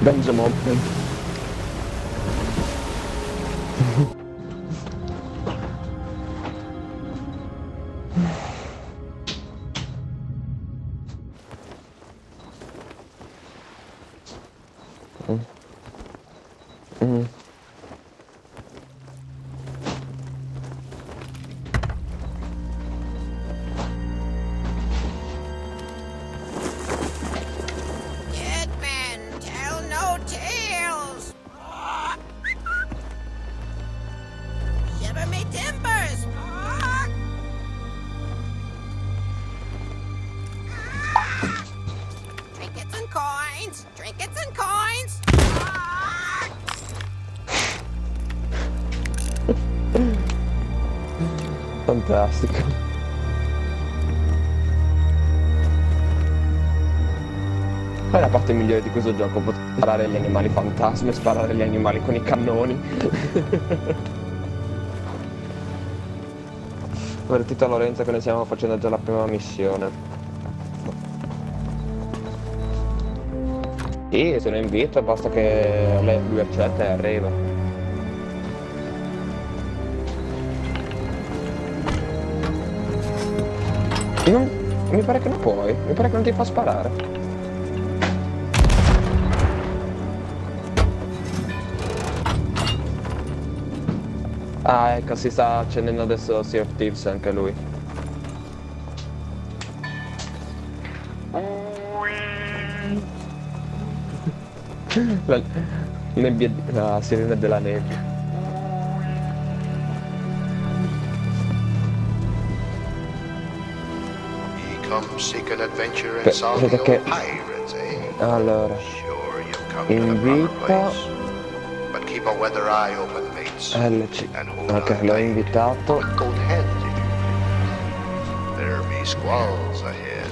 Benjamin. Dead men tell no tales. Shiver me timbers. Trinkets and coins. Trinkets and coins. Fantastico. Qual è la parte migliore di questo gioco? Poter sparare agli animali fantasmi e sparare agli animali con i cannoni. Ho avvertito a Lorenzo che ne stiamo facendo già la prima missione. Sì, se lo invito basta che lui accetta e arriva. Mi pare che non puoi, mi pare che non ti fa sparare. Ah, ecco, si sta accendendo adesso Sea of Thieves anche lui. La sirena della nebbia. Vedete che... Allora... Invita... LC. Ok, l'ho invitato. There be squalls ahead,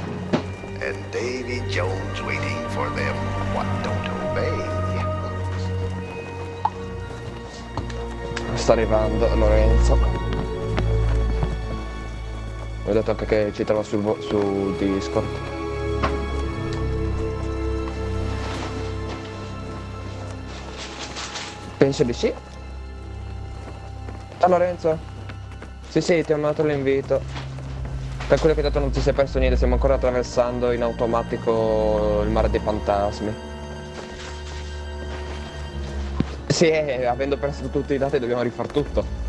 and Davy Jones waiting for them what don't obey. Sta arrivando Lorenzo. Ho detto anche che ci trova su Discord. Penso di sì. Ciao Lorenzo. Sì, ti ho mandato l'invito. Per quello che ho detto non ti sei perso niente, stiamo ancora attraversando in automatico il mare dei fantasmi. Sì, avendo perso tutti i dati dobbiamo rifar tutto.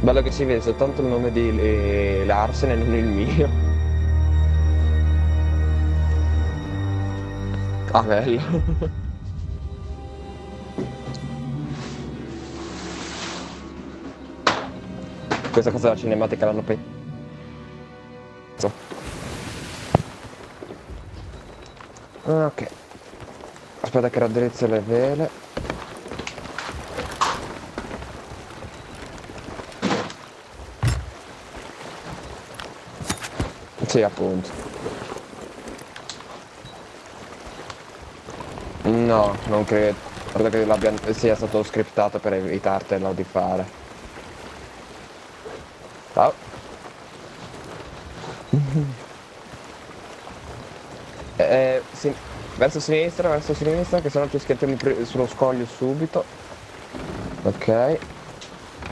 Bello che si vede soltanto il nome di Larsen e non il mio. Ah, bello. Questa cosa della cinematica l'hanno pensato. Ok. Aspetta che raddrizzo le vele. Sì, appunto. No, non credo. Credo che sia stato scriptato per evitartelo di fare. Ciao. Sì, verso sinistra, che sennò ci schiantiamo sullo scoglio subito. Ok.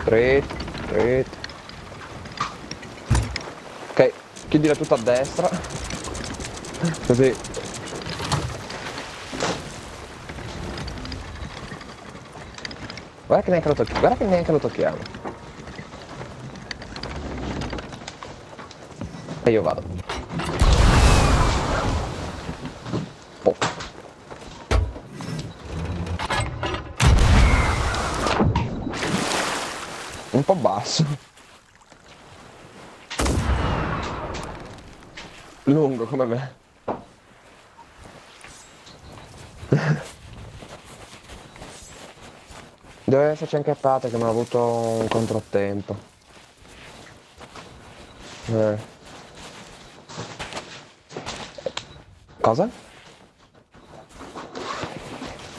Dritto. Ok, chiudila tutta a destra. Così. Guarda che neanche lo tocchiamo. E io vado. Oh. Un po' basso. Lungo come me. Deve esserci anche Pate che mi ha avuto un controtempo. Cosa?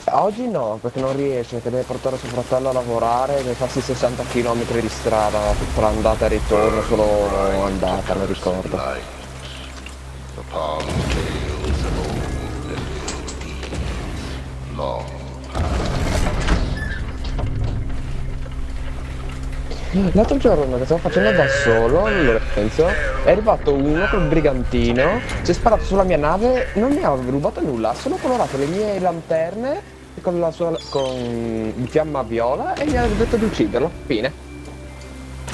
Oggi no, perché non riesce, perché deve portare suo fratello a lavorare e deve farsi 60 km di strada tra andata e ritorno, solo andata, non ricordo. Upon tales of old and ill deeds, long L'altro giorno che stavo facendo da solo, Lorenzo, è arrivato uno col brigantino, si è sparato sulla mia nave, non mi ha rubato nulla, ha solo colorato le mie lanterne con la sua con in fiamma viola e mi ha detto di ucciderlo. Fine.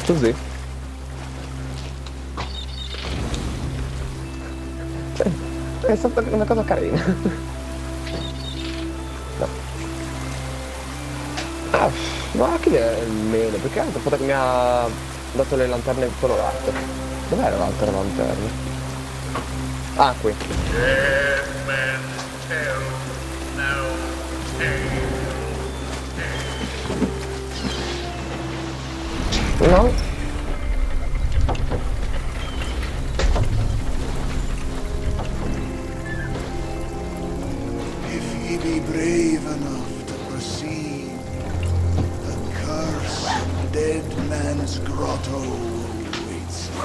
Così. Cioè, è stata una cosa carina. No. Ah, ma che è meno, perché altro che mi ha dato le lanterne colorate. Dov'era l'altra lanterna? Ah, qui. dead men tell no tale. No? If ye be brave enough to proceed, the cursed dead man's grotto awaits you.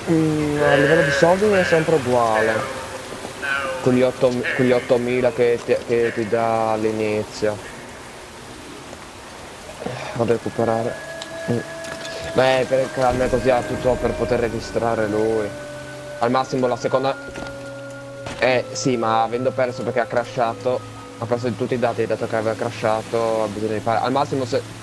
A livello di soldi è sempre uguale. Quegli 8.000 che ti dà all'inizio. Vado a recuperare. Beh, perché almeno così ha tutto per poter registrare lui. Al massimo la seconda... sì, ma avendo perso perché ha crashato, ha perso tutti i dati, dato che aveva crashato, ha bisogno di fare... Al massimo se...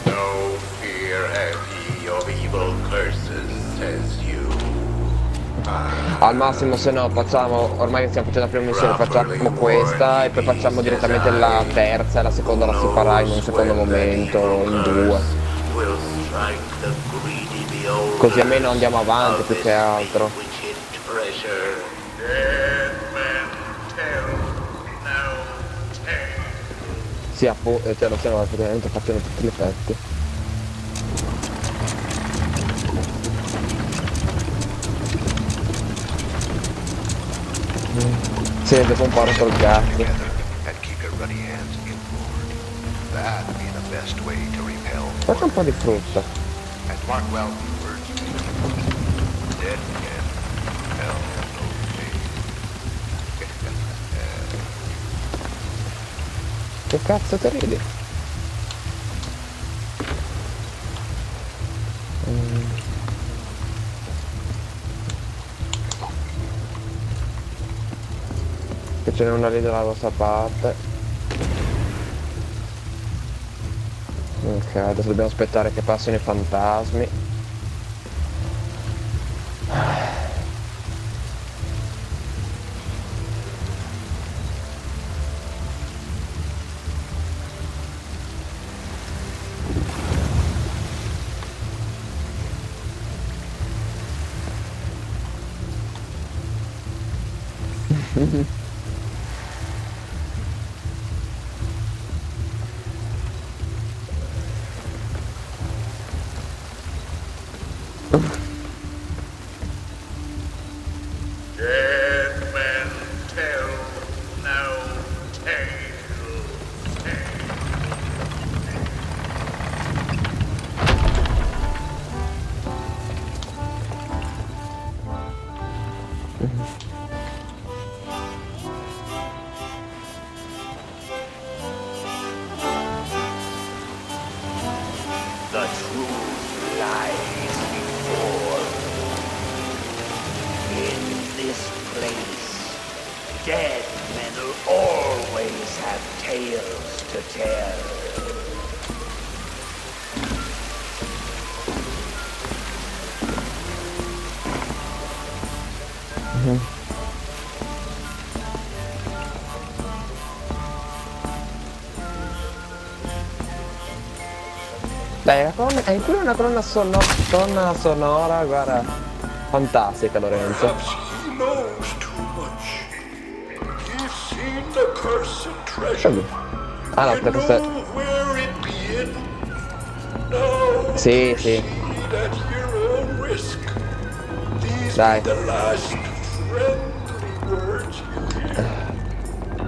No fear have ye of evil curses, says you. Al massimo se no facciamo, ormai che stiamo facendo la prima missione, facciamo questa e poi facciamo direttamente la terza e la seconda la si farà in un secondo momento, in due. Così almeno andiamo avanti più che altro. Sì, appunto, cioè lo stiamo effettivamente facendo tutti gli effetti. Sì, dopo un po' rotto il cazzo. Together and keep your ruddy hands inboard. That be the best way to repel. Faccio un po' di frutta. And mark well these words. Dead men tell no tales. Che cazzo ti ridi? Che ce n'è una lì dalla vostra parte. Ok, adesso dobbiamo aspettare che passino i fantasmi. Dead men tell no tales. The truth lies before. In this place, dead men will always have tales to tell. Dai, è pure una colonna sonora, guarda. Fantastica, Lorenzo. Perhaps he knows too much. He's seen the cursed treasure. Ah no, You aspetta, aspetta. know where it be hidden. Now Sì, sì. proceed at your own risk. These Dai. be the last friendly words you hear.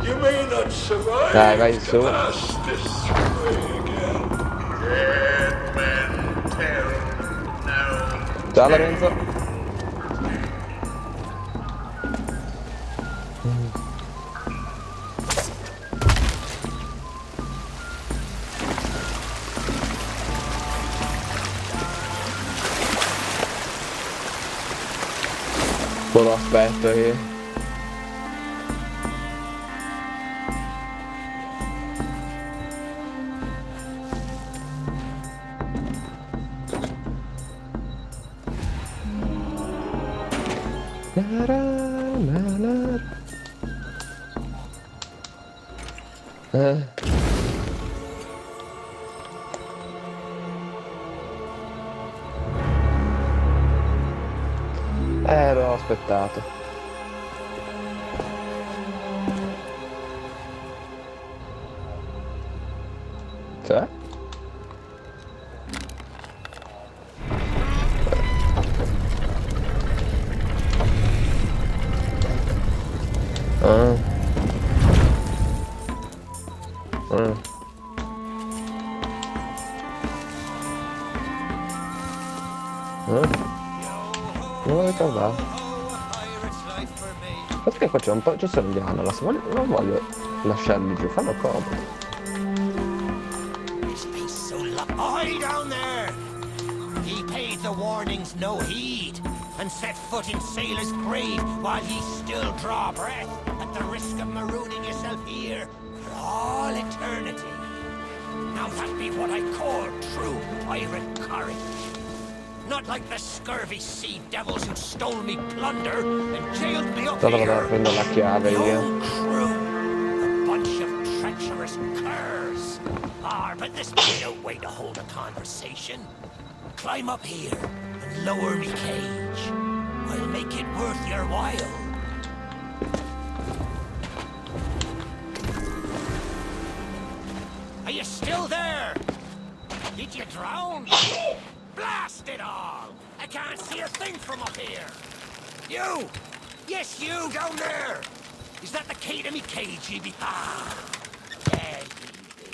You may not survive Dai, vai to su. pass this way again. Dead men tell no Ciao Lorenzo. Lo aspetto io. L'ho aspettato. Cioè? Ah. Ah. Non lo ricordavo. Perché qua c'è un po'. Ci sono gli ananas, non voglio lasciarli giù, fanno comodo. This place so Oi down there! He paid the warnings no heed, and set foot in sailor's grave while ye still draw breath, at the risk of marooning yourself here for all eternity. Now that be what I call true pirate courage. Not like the scurvy sea devils who stole me plunder and jailed me up here. Prendo la chiave The io. old crew, a bunch of treacherous curs. But this be no way to hold a conversation. Climb up here and lower me cage. I'll make it worth your while. Are you still there? Did you drown? Blast it all! I can't see a thing from up here. You! Yes, you down there! Is that the key to me cage, ye be? Ah! There ye be.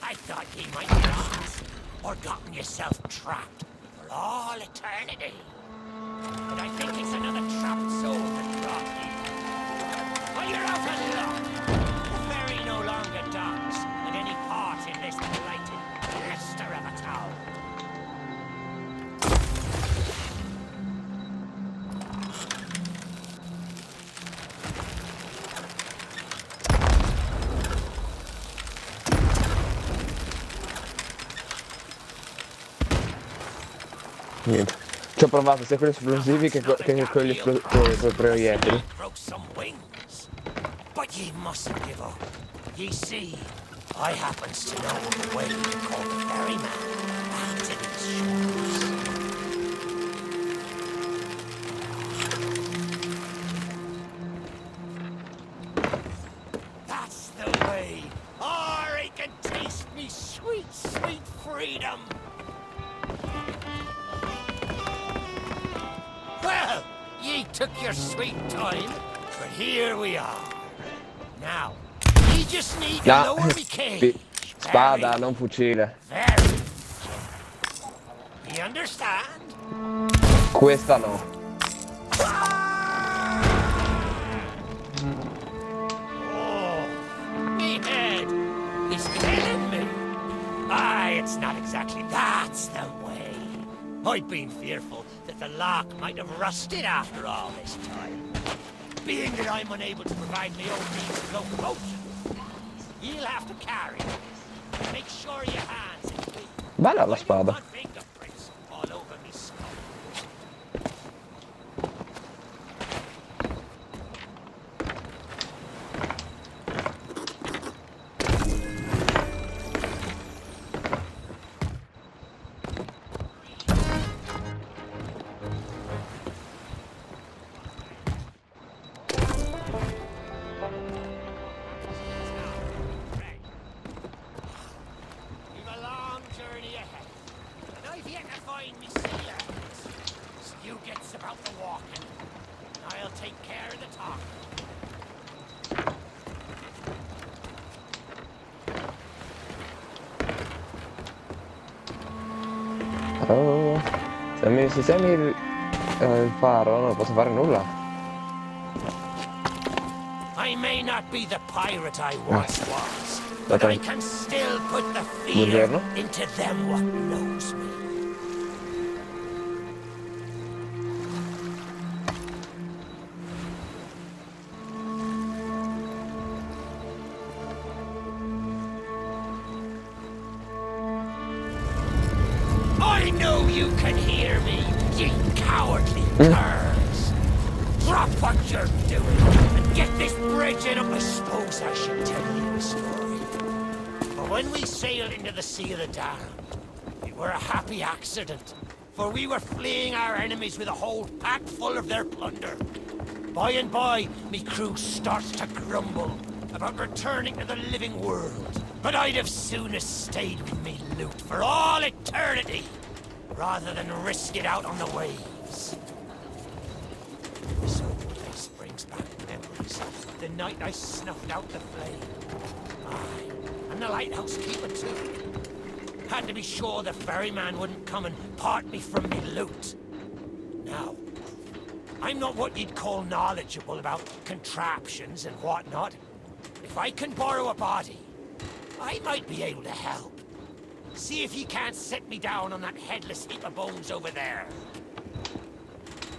I thought ye might be lost, or gotten yourself trapped for all eternity. But I think it's another trapped soul that brought ye. Well, you're out of luck. The ferry no longer docks at any part in this blighted blister of a town. Niente. Ci ho provato sia con gli esplosivi che con i proiettili. Broke some wings. But ye mustn't give up. Ye see, I happens to know the way to call the ferryman back to these shores. That's the way. Or I can taste me sweet, sweet freedom. Well, ye took your sweet time, but here we are. Now, ye just need to No, lower me cage. spada, non fucile. Very. You understand? Questa no. Oh, me head is killing me. Aye, it's not exactly that's the way. I'd been fearful that the lock might have rusted after all this time. Being that I'm unable to provide my own means of locomotion, you'll have to carry it. Make sure your hands are clean. Bella la I don't spada. want fingerprints all over me skull. Oh. Se mi sistemi il faro non posso fare nulla. I may not be the pirate I once was, but Okay. I can still put the fear Buongiorno. into them what knows me. I know you can hear me, ye cowardly curs. Drop what you're doing and get this bridge in. I suppose I should tell you a story. But when we sailed into the Sea of the Damned, it were a happy accident, for we were fleeing our enemies with a whole pack full of their plunder. By and by, me crew starts to grumble about returning to the living world. But I'd have sooner stayed with me loot for all eternity, rather than risk it out on the waves. So this brings back memories of the night I snuffed out the flame. Aye, and the lighthouse keeper too. Had to be sure the ferryman wouldn't come and part me from me loot. Now, I'm not what you'd call knowledgeable about contraptions and whatnot. If I can borrow a body, I might be able to help. See if you can't set me down on that headless heap of bones over there.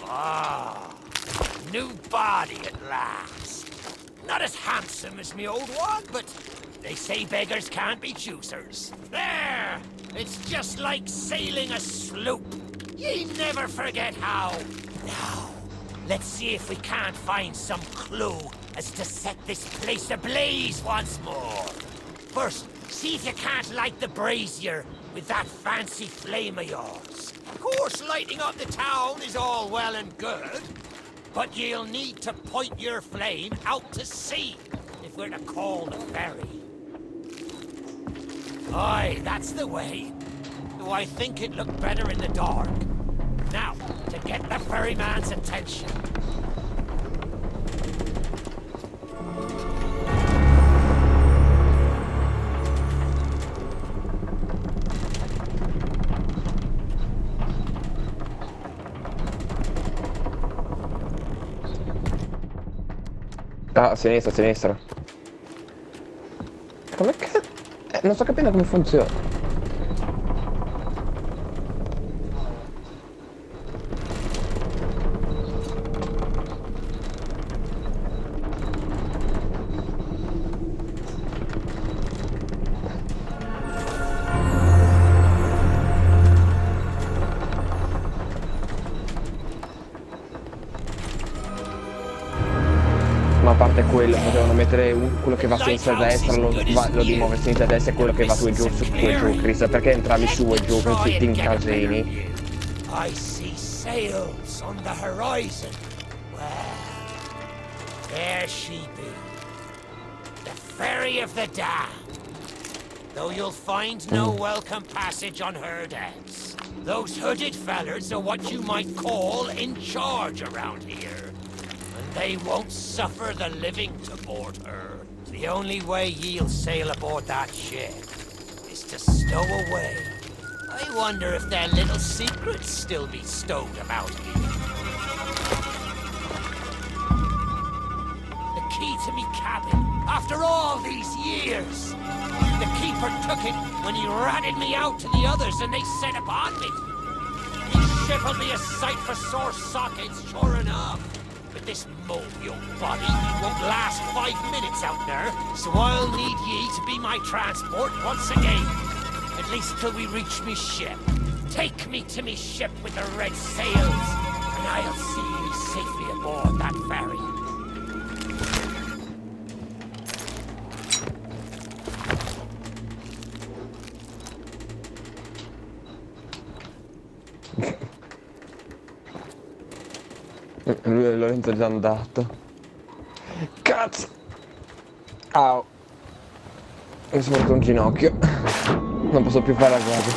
Ah, new body at last. Not as handsome as me old one, but they say beggars can't be choosers. There! It's just like sailing a sloop. Ye never forget how. Now, let's see if we can't find some clue as to set this place ablaze once more. First, see if you can't light the brazier with that fancy flame of yours. Of course, lighting up the town is all well and good, but you'll need to point your flame out to sea if we're to call the ferry. Aye, that's the way. Though I think it looked better in the dark. Now, to get the ferryman's attention. Ah, a sinistra, a sinistra. Come cazzo? Non sto capendo come funziona. Ma a parte quello, potevano mettere quello che va a sinistra e a destra, lo di muovere a sinistra e a destra e quello che va su e giù, su e giù, Chris, perché entravi su e giù con tutti in casini? I see sails on the horizon. Well, there she be. The ferry of the damned. Though you'll find no welcome passage on her decks. Those hooded fellers are what you might call in charge around here. And they won't suffer the living to board her. The only way ye'll sail aboard that ship is to stow away. I wonder if their little secrets still be stowed about here. The key to me cabin, after all these years. The keeper took it when he ratted me out to the others and they set upon me. This ship'll be a sight for sore sockets, sure enough. But this mobile body won't last 5 minutes out there, so I'll need ye to be my transport once again. At least till we reach me ship. Take me to me ship with the red sails, and I'll see ye safely aboard that ferry. Lorenzo è già andato. Cazzo! Au! Mi sono rotto un ginocchio. Non posso più fare la cosa.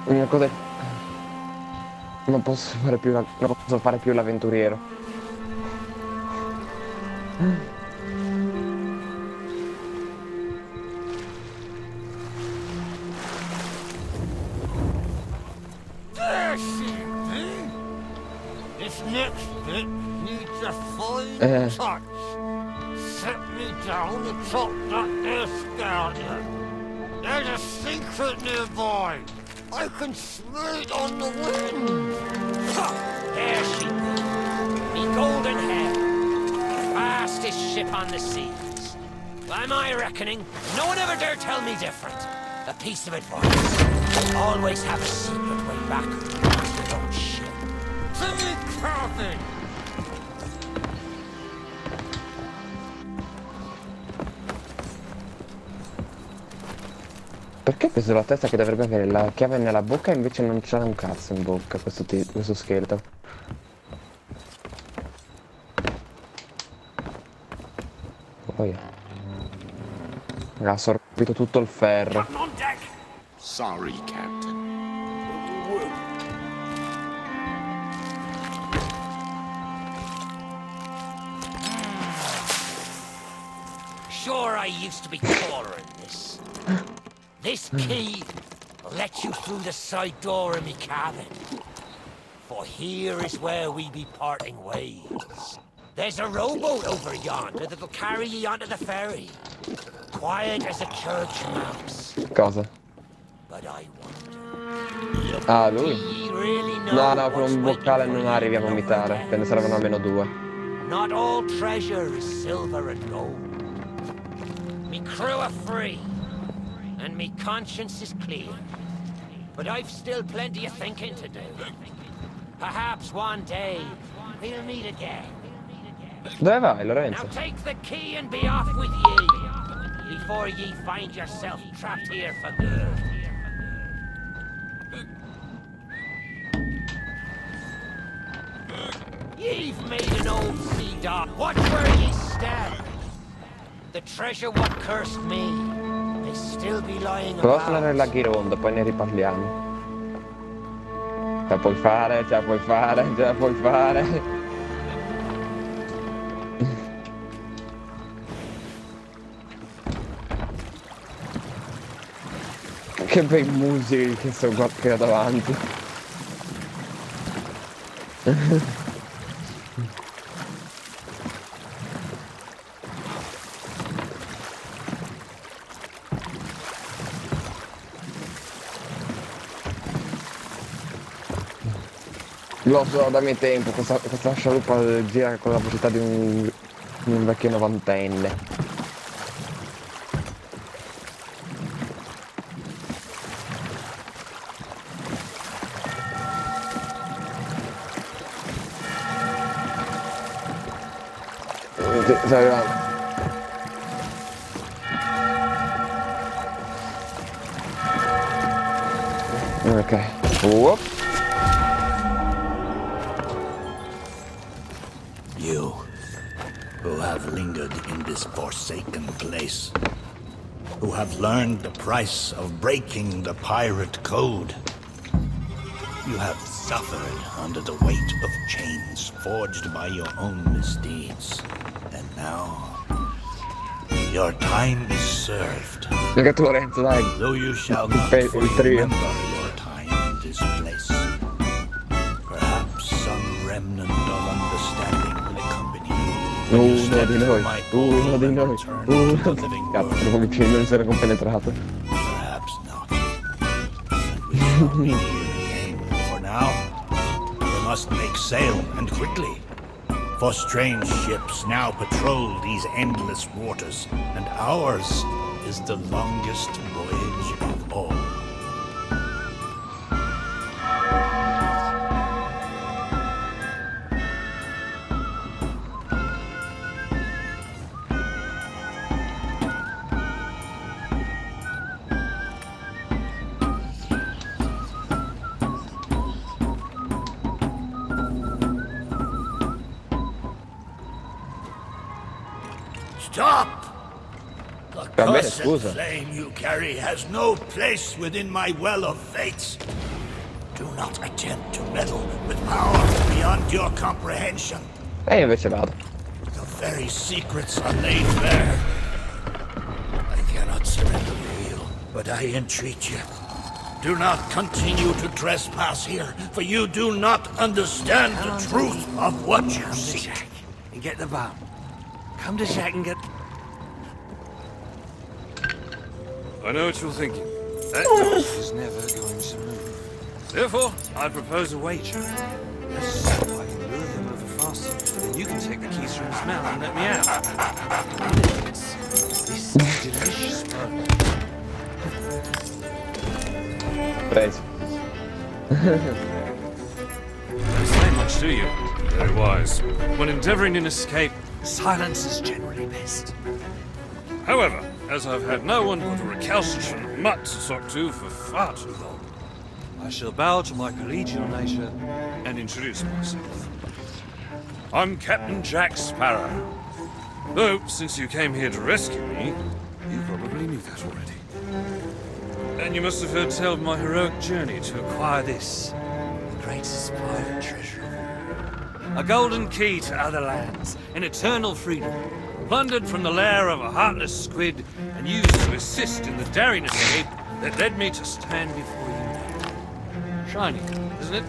L'unica cosa è... Non posso fare più l'avventuriero. This next bit needs a fine touch. Set me down atop that there skeleton. There's a secret nearby. I can smell it on the wind. Ha! There she is. Me golden hair. Fastest ship on the seas. By my reckoning, no one ever dare tell me different. A piece of advice. Always have a secret way back to your own ship. To me, Carthen! Perché ho preso la testa che dovrebbe avere la chiave nella bocca e invece non c'ha un cazzo in bocca questo scheletro? Poi ha assorbito tutto il ferro. On deck! Sorry, Captain. Sure, I used to be taller than this. This key will let you through the side door of me cabin. For here is where we be parting ways. There's a rowboat over yonder that'll carry you onto the ferry. Quiet as a church mouse. Cosa? But I wonder. Ah, Do lui? ye really know No, con what's un boccale non waiting for arrivi a you vomitare. over Te ne servono almeno due. Not all treasure is silver and gold. Me crew are free, and me conscience is clear. But I've still plenty of thinking to do. Perhaps one day we'll meet again. Dove vai, Now Lorenzo? take the key and be off with ye, before ye find yourself trapped here for good. Ye've made an old sea dog. Watch where ye stand. The treasure what cursed me may still be lying Prova a suonare la about. ghironda, poi ne riparliamo. Ce la puoi fare, ce la puoi fare, ce la puoi fare. Che bei musi che sono qua qui davanti. Lo so, dammi tempo, questa scialuppa gira con la velocità di un vecchio novantenne. Sta arrivando. Ok. Whoop. You, who have lingered in this forsaken place, who have learned the price of breaking the pirate code, you have suffered under the weight of chains forged by your own misdeeds. And now, your time is served. Perché tu Lorenzo, dai. Though you shall not Il fully trio. remember your time in this place, perhaps some remnant of understanding will accompany you. when you Uno step di to noi, my uno portal di and noi, return to uno the di living Cazzo, world. troppo vicino di essere compenetrato. Perhaps not. And we shall meet here again. For now, we must make sail, and quickly. For strange ships now patrol these endless waters, and ours is the longest voyage of all. Stop! The Va bene, cursed scusa. flame you carry has no place within my well of fates. Do not attempt to meddle with power beyond your comprehension. E io invece vado. The very secrets are laid bare. I cannot surrender to you, but I entreat you. Do not continue to trespass here, for you do not understand the truth of what you Come to seek. Jack and get the bum. Come to Jack and get... I know what you're thinking. That horse is never going to move. Therefore, I propose a wager. Let's see if I can lure him a little faster. Then you can take the keys from his mouth and let me out. This delicious bun. Preso. Don't say much, do you? Very wise. When endeavoring an escape, silence is generally best. However, as I've had no one but a recalcitrant mutt to talk to for far too long, I shall bow to my collegial nature and introduce myself. I'm Captain Jack Sparrow. Though, since you came here to rescue me, you probably knew that already. And you must have heard tell of my heroic journey to acquire this, the greatest pirate treasure of all. A golden key to other lands, an eternal freedom, plundered from the lair of a heartless squid and used to assist in the daring escape that led me to stand before you now. Shiny, isn't it?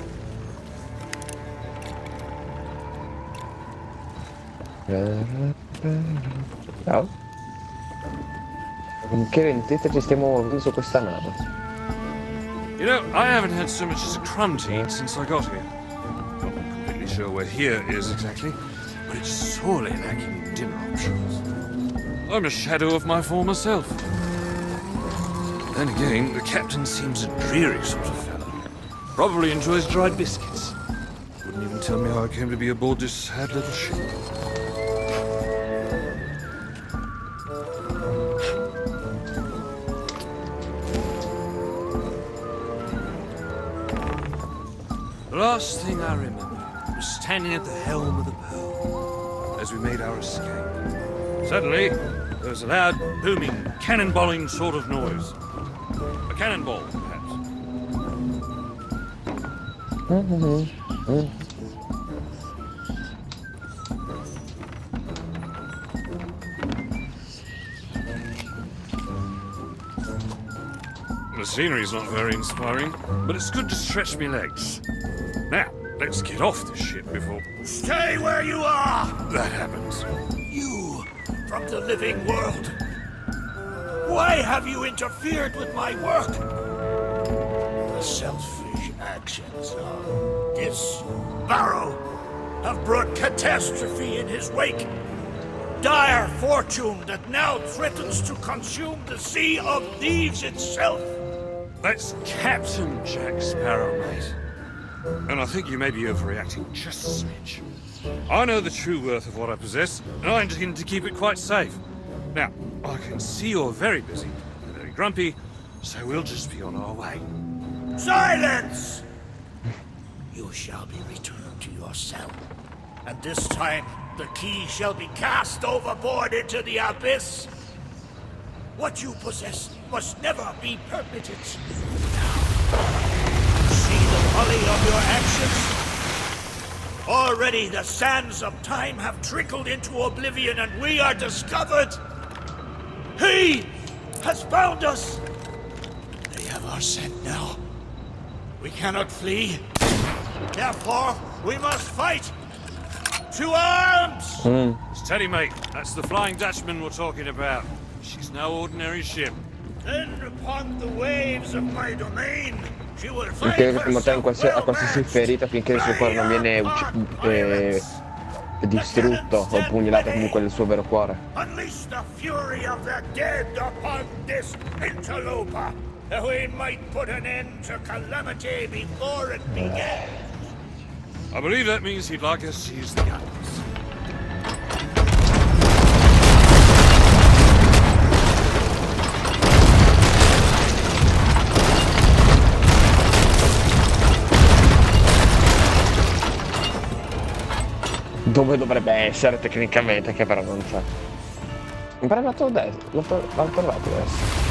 Ciao. Con che vendetta ci stiamo muovendo su questa nave? You know, I haven't had so much as a crumb to eat since I got here. Not completely sure where here is exactly, but it's sorely lacking in dinner options. I'm a shadow of my former self. Then again, the captain seems a dreary sort of fellow. Probably enjoys dried biscuits. Wouldn't even tell me how I came to be aboard this sad little ship. The last thing I remember was standing at the helm of the Pearl as we made our escape. Suddenly, there was a loud, booming, cannonballing sort of noise. A cannonball, perhaps. The scenery's not very inspiring, but it's good to stretch me legs. Now, let's get off this ship before Stay where you are! that happens. You from the living world. Why have you interfered with my work? The selfish actions of this Sparrow have brought catastrophe in his wake. Dire fortune that now threatens to consume the Sea of Thieves itself. That's Captain Jack Sparrow, mate. And I think you may be overreacting just a smidge. I know the true worth of what I possess, and I intend to keep it quite safe. Now, I can see you're very busy, and very grumpy, so we'll just be on our way. Silence! You shall be returned to your cell. And this time, the key shall be cast overboard into the abyss. What you possess must never be permitted. See the folly of your actions? Already the sands of time have trickled into oblivion and we are discovered. He has found us. They have our scent now. We cannot flee. Therefore, we must fight. To arms! Steady, mate. That's the Flying Dutchman we're talking about. She's no ordinary ship. Then upon the waves of my domain, she will fight Perché fermo te a herself qualsiasi well ferita finché il suo cuore non viene distrutto o pugnalato comunque nel suo vero cuore. Unleash the fury of the dead upon this interloper, that we might put an end to calamity before it began. I believe that means he'd like us to use the guns. Dove dovrebbe essere tecnicamente, che però non c'è. Mi pare lato destro, l'ho trovato adesso.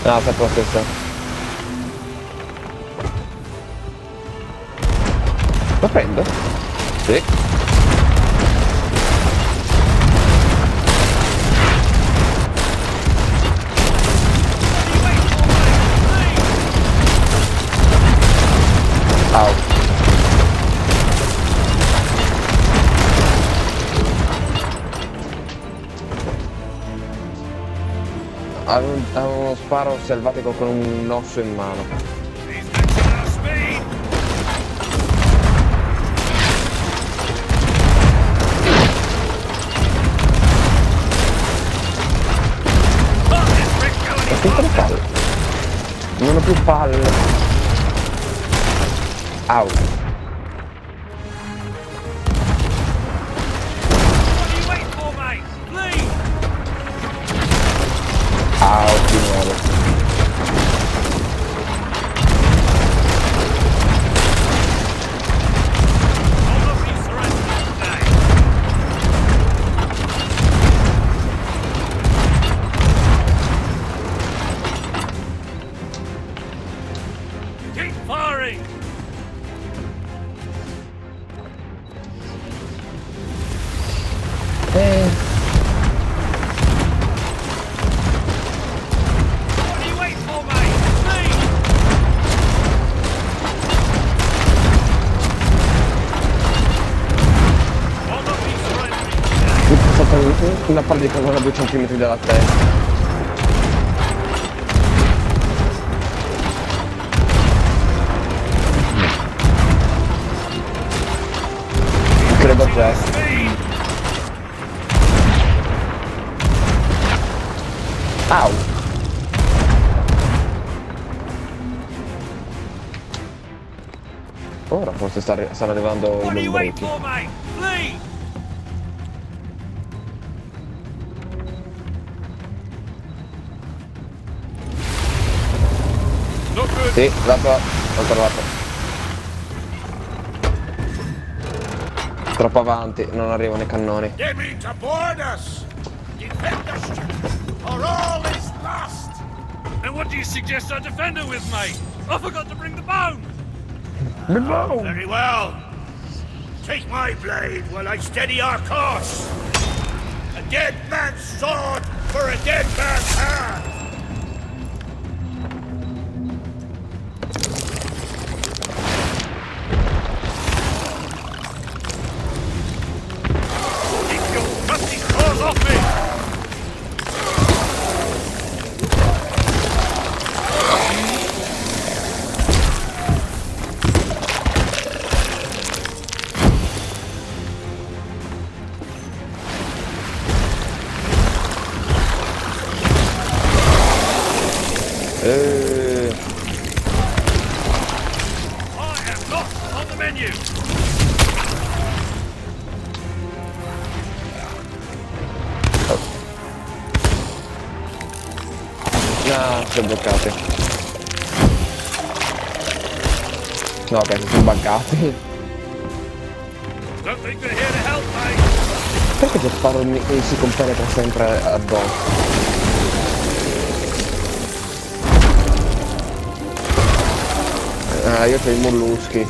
No, aspetta la stessa. Lo prendo? Sì. Au. Avevo uno sparo selvatico con un osso in mano. He's matching our speed. Oh, this Rick going Ho tutte le palle. Non ho più palle. Au. What are you waiting for, mate? Please. Au, di nuovo. I'll not be surrendering today. Keep firing. What are you waiting for, mate? Please. I'll not be surrendering today. Mi è passata una palla di cannone a 2 centimetri dalla testa. Credo già. Speed. Au. Ora forse stanno arrivando What are i you waiting lombrichi. for, mate? Please. Not good. Sì, l'ho trovato. Troppo avanti, non arrivano i cannoni. They mean to board us. Defend us, or all is lost. And what do you suggest I defend her with, mate? I forgot to bring the bone. Very well. Take my blade while I steady our course. A dead man's sword for a dead man's hand. Keep your rusty claws off me! I am not on the menu! No, si sono bloccati. No, ok, si sono buggati. Don't think we're here to help, mate! Perché lo sparo mi si compenetra sempre addosso? Ah, io ho i molluschi.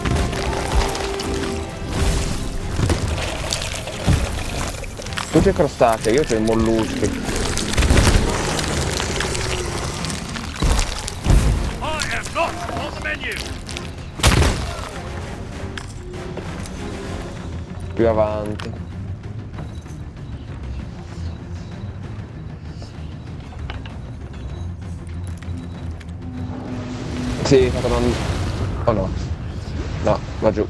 Tutti i crostacei, io ho i molluschi. I am not on the menu! Più avanti. Sì, fatto non... Oh no. No, va giù.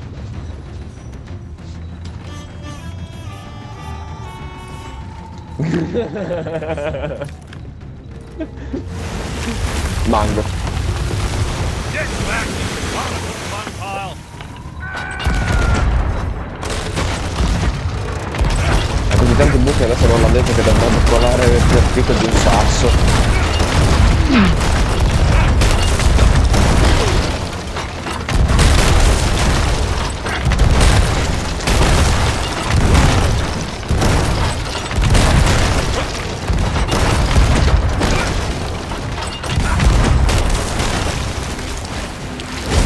Mango. Get back, you barnacle fun pile! Ha così tanti buchi adesso l'olandese che dovrebbe colare il perfitto di un sasso.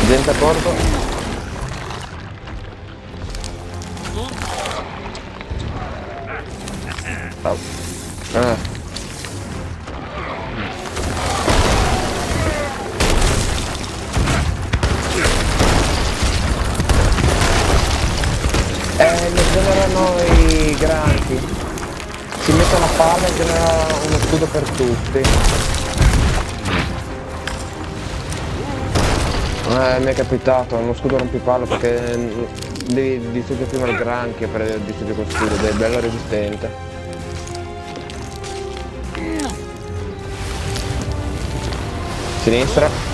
Gente a bordo. Oh. Ah. attaccano i granchi. Si mettono a palla e genera uno scudo per tutti. Mi è capitato, uno scudo rompipalle perché devi distruggere prima il granchio per distruggere lo scudo ed è bello resistente. Sinistra.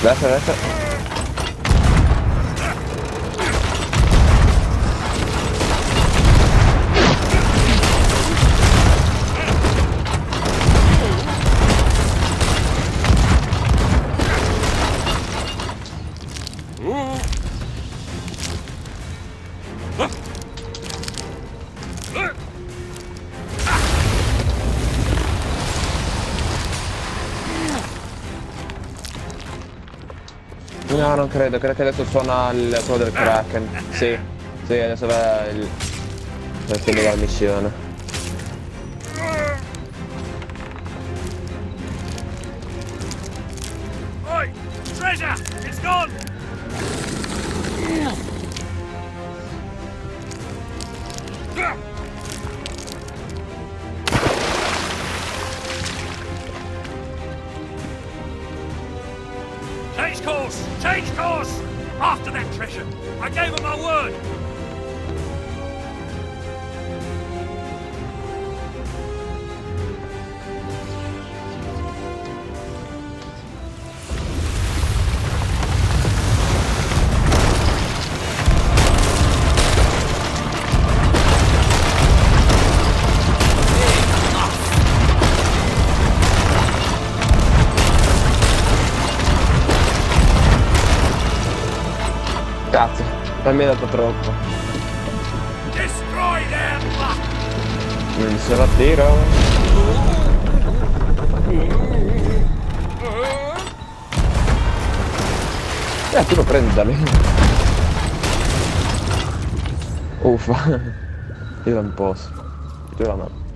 Destra, destra. No, non credo, credo che adesso suona il quello del Kraken. Sì, sì, adesso va la fine della missione. Oi! Treasure! It's gone! Change course! Change course! After that treasure! I gave him my word! Cazzo, non mi ha dato troppo. Destroy them! Non se la tiro. Tu lo prendi da lì. Uffa. Io non posso. Tu la mano.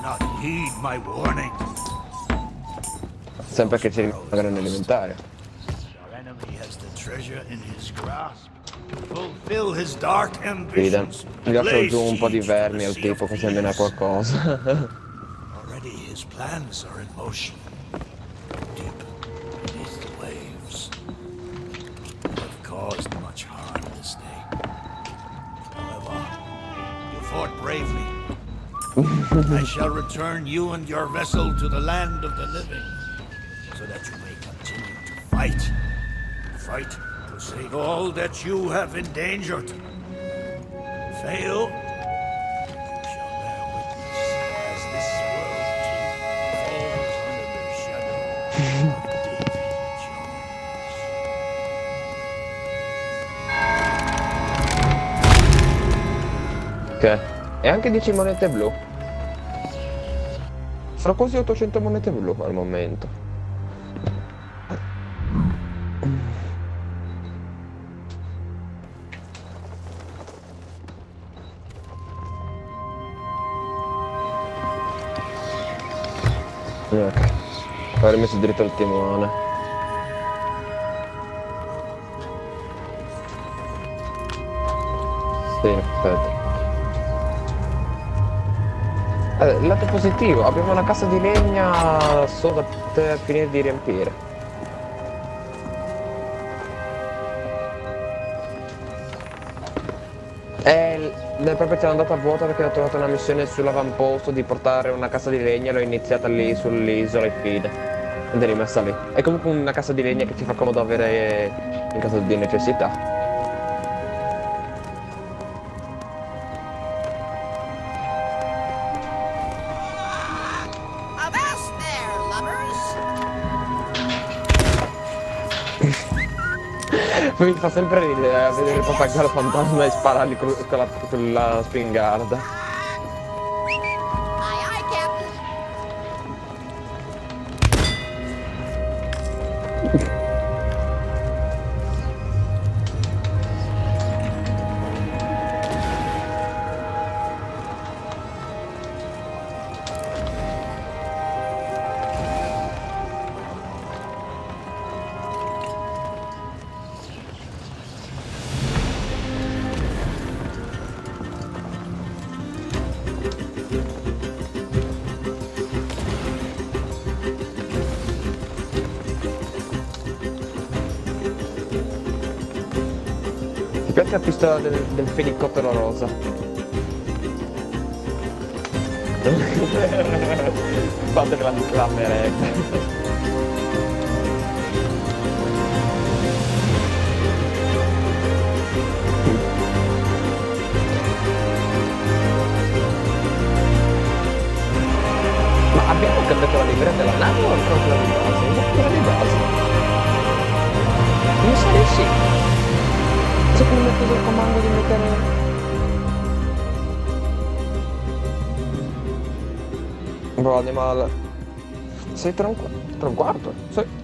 Not heed my warning. Sempre che c'è una grande elementare. Our enemy has the treasure in his grasp. Fulfill his dark Vedi, ambitions. mi lascio giù un po' di vermi al tipo così almeno ha qualcosa. Already his plans are in motion. Deep beneath the waves. Have caused much harm this day. However, you fought bravely. I shall return you and your vessel to the land of the living, so that you may continue to fight. Fight to save all that you have endangered. Fail, you shall bear witness as this world too falls under the shadow of Davy Jones. Ok. E anche 10 monete blu. Sono quasi 800 monete blu al momento. Ok. Avrei messo dritto il timone. Sì, aspetta. Il lato positivo, abbiamo una cassa di legna solo da poter finire di riempire. Proprio c'è andata a vuoto perché ho trovato una missione sull'avamposto di portare una cassa di legna e l'ho iniziata lì sull'isola e fine. Ed è rimasta lì. È comunque una cassa di legna che ci fa comodo avere in caso di necessità. Avast there, lovers! Mi fa sempre ridere vedere il pappagallo fantasma e sparargli con la spingarda. Aye, aye, Captain. Ti piace la pistola del fenicottero rosa? Quanto che la amerebbe. Ma abbiamo cambiato la livrea della nave o ancora quella di base? Quella di base. Mi sa di sì. C'è che non mi ha preso il comando di mettere... Boh, andiamo al... 6 tra un quarto? Sì.